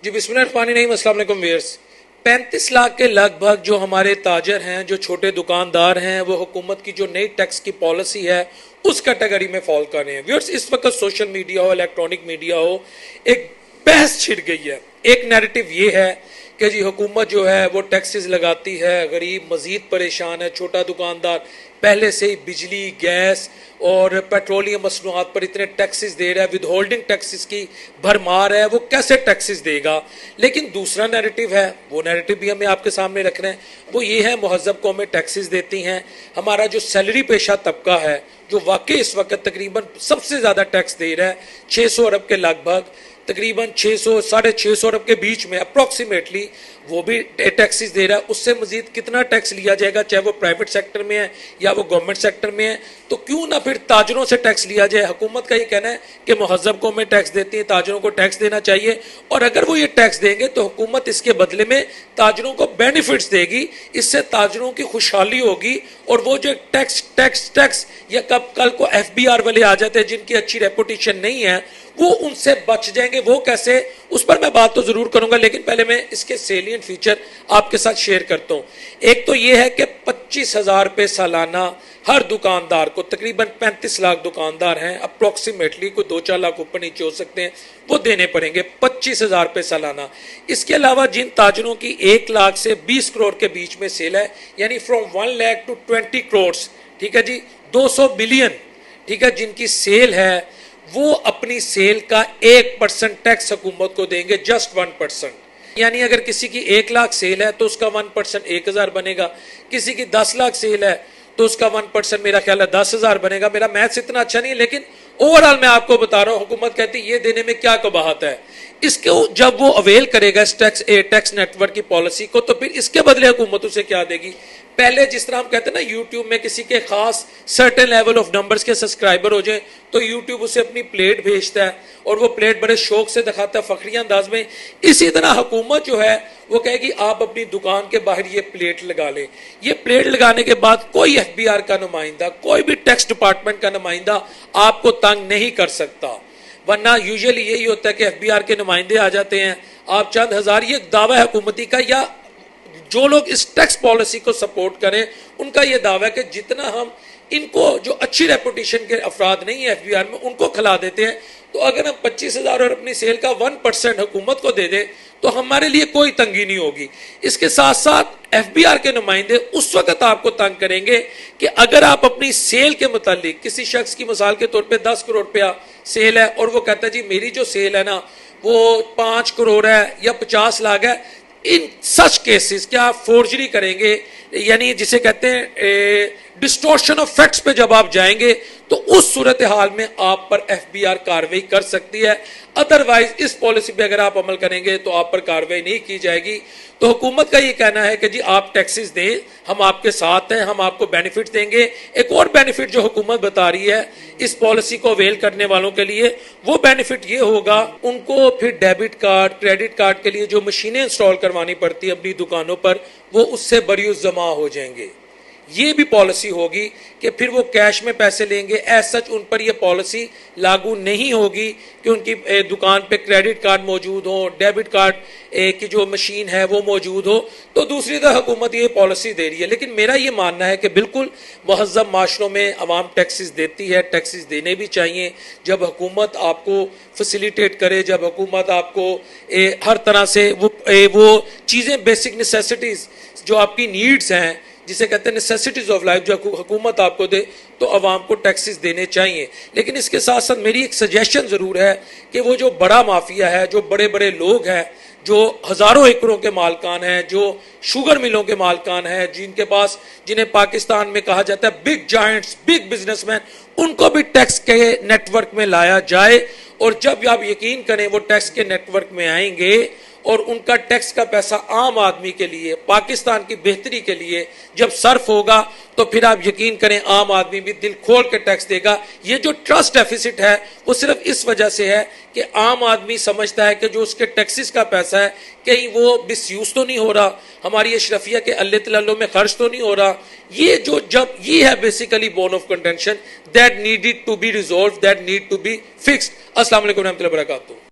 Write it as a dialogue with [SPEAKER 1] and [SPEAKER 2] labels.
[SPEAKER 1] जी बिस्मिल्लाहिर्रहमानिर्रहीम, अस्सलाम वालेकुम व्यूअर्स। 35 लाख के लगभग जो हमारे ताजर हैं, जो छोटे दुकानदार हैं, वो हुकूमत की जो नई टैक्स की पॉलिसी है उस कैटेगरी में फॉल कर रहे हैं। व्यूअर्स, इस वक्त सोशल मीडिया हो, इलेक्ट्रॉनिक मीडिया हो, एक बहस छिड़ गई है। एक नैरेटिव ये है कि जी हुकूमत जो है वो टैक्सेस लगाती है, गरीब मजीद परेशान है, छोटा दुकानदार पहले से ही बिजली, गैस और पेट्रोलियम मसनूआत पर इतने टैक्सेस दे रहा है, विद होल्डिंग टैक्सेस की भरमार है, वो कैसे टैक्सेस देगा। लेकिन दूसरा नैरेटिव है, वो नैरेटिव भी हमें आपके सामने रखना है। वो ये है महज़ब कौमें टैक्सेस देती हैं, हमारा जो सैलरी पेशा तबका है जो वाकई इस वक्त तकरीबन सबसे ज़्यादा टैक्स दे रहा है, 600 अरब के लगभग, तकरीबन 600 साढ़े 600 अरब के बीच में अप्रॉक्सीमेटली वो भी टैक्सेस दे रहा है। उससे मजीद कितना टैक्स लिया जाएगा, चाहे वो प्राइवेट सेक्टर में है या वो गवर्नमेंट सेक्टर में है, तो क्यों ना फिर ताजरों से टैक्स लिया जाए। हुकूमत का ये कहना है कि महज़ब कौमें टैक्स देती हैं, ताजरों को टैक्स देना चाहिए, और अगर वो ये टैक्स देंगे तो हुकूमत इसके बदले में ताजरों को बेनिफिट्स देगी, इससे ताजरों की खुशहाली होगी। और वो जो टैक्स या कब कल को FBR वाले आ जाते हैं जिनकी अच्छी रेपुटेशन नहीं है, वो उनसे बच जाएंगे। वो कैसे, उस पर मैं बात तो जरूर करूंगा, लेकिन पहले मैं इसके सेलिएंट फीचर आपके साथ शेयर करता हूं। एक तो ये है कि 25,000 रुपये सालाना हर दुकानदार को, तकरीबन 35 लाख दुकानदार हैं, अप्रोक्सीमेटली कोई 2-4 लाख ऊपर नीचे हो सकते हैं, वो देने पड़ेंगे 25,000 रुपये सालाना। इसके अलावा जिन ताजरों की 1 लाख से 20 करोड़ के बीच में सेल है, यानी फ्रॉम 1 लाख टू 20 करोड़, ठीक है जी, 200 बिलियन, ठीक है, जिनकी सेल है, वो अपनी सेल का 1% टैक्स हुकूमत को देंगे, जस्ट 1%। यानी अगर किसी की 1 लाख सेल है तो उसका 1% 1,000 बनेगा, किसी की 10 लाख सेल है तो उसका 1% मेरा ख्याल है 10,000 बनेगा। मेरा मैथ्स इतना अच्छा नहीं है, लेकिन ओवरऑल मैं आपको बता रहा हूं हुकूमत कहती है ये देने में क्या कबाहत है। इसको जब वो अवेल करेगा इस टैक्स नेटवर्क की पॉलिसी को, तो फिर इसके बदले हुकूमत उसे क्या देगी। पहले जिस तरह हम कहते हैं ना, यूट्यूब में किसी के खास सर्टेन लेवल ऑफ नंबर्स के सब्सक्राइबर हो जाए तो यूट्यूब उसे अपनी प्लेट भेजता है और वो प्लेट बड़े शौक से दिखाता है, फखरिया अंदाज में। इसी तरह हुकूमत जो है वो कहेगी आप अपनी दुकान के बाहर ये प्लेट लगा लें। ये प्लेट लगाने के बाद कोई FBR का नुमाइंदा, कोई भी टैक्स डिपार्टमेंट का नुमाइंदा आपको तंग नहीं कर सकता। वरना यूजुअली यही होता है कि FBR के नुमाइंदे आ जाते हैं, आप चंद हजार, ये दावा है हुकूमती का, या जो लोग इस टैक्स पॉलिसी को सपोर्ट करें उनका यह दावा है कि जितना हम इनको, जो अच्छी रेपुटेशन के अफराद नहीं है FBR में, उनको खिला देते हैं, तो अगर हम 25,000 और अपनी सेल का 1% हुकूमत को दे दें तो हमारे लिए कोई तंगी नहीं होगी। इसके साथ साथ FBR के नुमाइंदे उस वक्त आपको तंग करेंगे कि अगर आप अपनी सेल के मुतालिक, किसी शख्स की मिसाल के तौर पे 10 करोड़ रुपया सेल है और वो कहता है जी मेरी जो सेल है ना वो 5 करोड़ है या 50 लाख है, इन सच केसेस क्या आप फोर्जरी करेंगे, यानी जिसे कहते हैं डिस्टॉर्शन ऑफ फैक्ट्स पे जब आप जाएंगे तो उस सूरत हाल में आप पर FBR कार्रवाई कर सकती है। अदरवाइज इस पॉलिसी पे अगर आप अमल करेंगे तो आप पर कार्रवाई नहीं की जाएगी। तो हुकूमत का ये कहना है कि जी आप टैक्सेस दें, हम आपके साथ हैं, हम आपको बेनिफिट देंगे। एक और बेनिफिट जो हुकूमत बता रही है इस पॉलिसी को अवेल करने वालों के लिए, वो बेनिफिट ये होगा, उनको फिर डेबिट कार्ड, क्रेडिट कार्ड के लिए जो मशीनें इंस्टॉल करवानी पड़ती है अपनी दुकानों पर, वो उससे बरियुस जमा हो जाएंगे। ये भी पॉलिसी होगी कि फिर वो कैश में पैसे लेंगे। एज सच उन पर यह पॉलिसी लागू नहीं होगी कि उनकी दुकान पे क्रेडिट कार्ड मौजूद हो, डेबिट कार्ड की जो मशीन है वो मौजूद हो। तो दूसरी तरह हुकूमत ये पॉलिसी दे रही है, लेकिन मेरा ये मानना है कि बिल्कुल महज़ब माशरों में अवाम टैक्सेस देती है, टैक्सेस देने भी चाहिए। जब हुकूमत आपको फैसिलिटेट करे, जब हुकूमत आपको हर तरह से वो चीज़ें, बेसिक नेसेसिटीज़ जो आपकी नीड्स हैं, जिसे कहते हैं नेसेसिटीज ऑफ लाइफ, जो हुकूमत आपको दे, तो अवाम को टैक्सेस देने चाहिए। लेकिन इसके साथ साथ मेरी एक सजेशन जरूर है कि वो जो बड़ा माफिया है, जो बड़े बड़े लोग हैं, जो हजारों एकड़ों के मालकान हैं, जो शुगर मिलों के मालकान हैं, जिनके पास, जिन्हें पाकिस्तान में कहा जाता है बिग जायंट्स, बिग बिजनेसमैन, उनको भी टैक्स के नेटवर्क में लाया जाए। और जब आप यकीन करें वो टैक्स के नेटवर्क में आएंगे और उनका टैक्स का पैसा आम आदमी के लिए, पाकिस्तान की बेहतरी के लिए जब सर्फ होगा, तो फिर आप यकीन करें आम आदमी भी दिल खोल के टैक्स देगा। ये जो ट्रस्ट डेफिसिट है वो सिर्फ इस वजह से है कि आम आदमी समझता है कि जो उसके टैक्सेस का पैसा है कहीं वो मिसयूज तो नहीं हो रहा, हमारी अशरफिया के अल्ले तल्लों में खर्च तो नहीं हो रहा। ये जो जब ये है basically bone of contention that needed to be resolve, that need to be fixed. अस्सलाम वालेकुम रहमतुल्लाहि व बरकातहू।